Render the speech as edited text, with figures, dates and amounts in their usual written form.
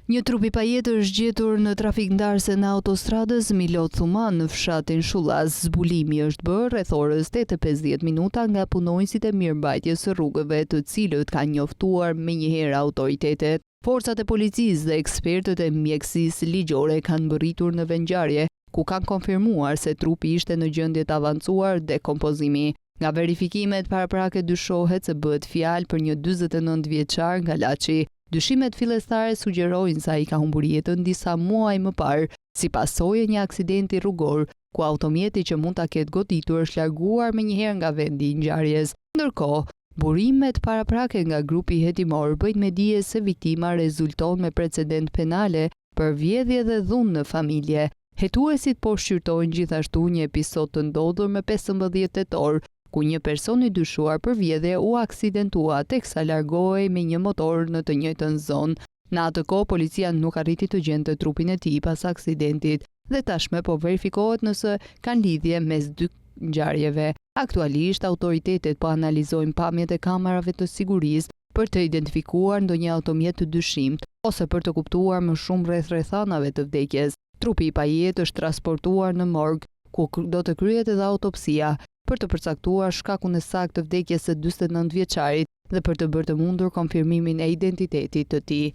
Një trup I pajetë është gjetur në trafikndarëse në autostradës Milot Thuman në fshatin Shullaz. Zbulimi është bërë rreth orës 8:50 minuta nga punonjësit e mirëmbajtjes së rrugëve, të cilët kanë njoftuar menjëherë autoritetet. Forcat e policisë dhe ekspertët e mjekësisë ligjore kanë mbërritur në vendngjarje, ku kanë konfirmuar se trupi ishte në gjendje të avancuar dekompozimi. Nga verifikimet paraprake dyshohet se bëhet fjalë për një 49 vjeçar nga Laçi. Dyshimet fillestare sugjerojnë se ai ka humbur jetën disa muaj më parë, si pasojë e një aksidenti rrugor, ku automjeti që mund ta ketë goditur është larguar menjëherë nga vendi I ngjarjes. Ndërkohë, burimet paraprake nga grupi hetimor bëjnë me dije se viktima rezulton me precedent penale për vjedhje dhe dhunë në familje. Hetuesit po shqyrtojnë gjithashtu një episod të ndodhur më 15 tetor, ku një person I dyshuar për vjedhje u aksidentua teksa largohej me një motor në të njëjtën zonë. Në atë kohë policia nuk arriti të gjente trupin e tij pas aksidentit dhe tashmë po verifikohet nëse kanë lidhje mes dy ngjarjeve. Aktualisht autoritetet po analizojnë pamjet e kamerave të sigurisë për të identifikuar ndonjë automjet të dyshimt ose për të kuptuar më shumë rreth rrethanave të vdekjes. Trupi I pajetë është transportuar në morg, ku do të kryhet edhe autopsia për të përcaktuar shkakun e saktë të vdekjes së 49 vjeçarit dhe për të bërë të mundur konfirmimin e identitetit të tij.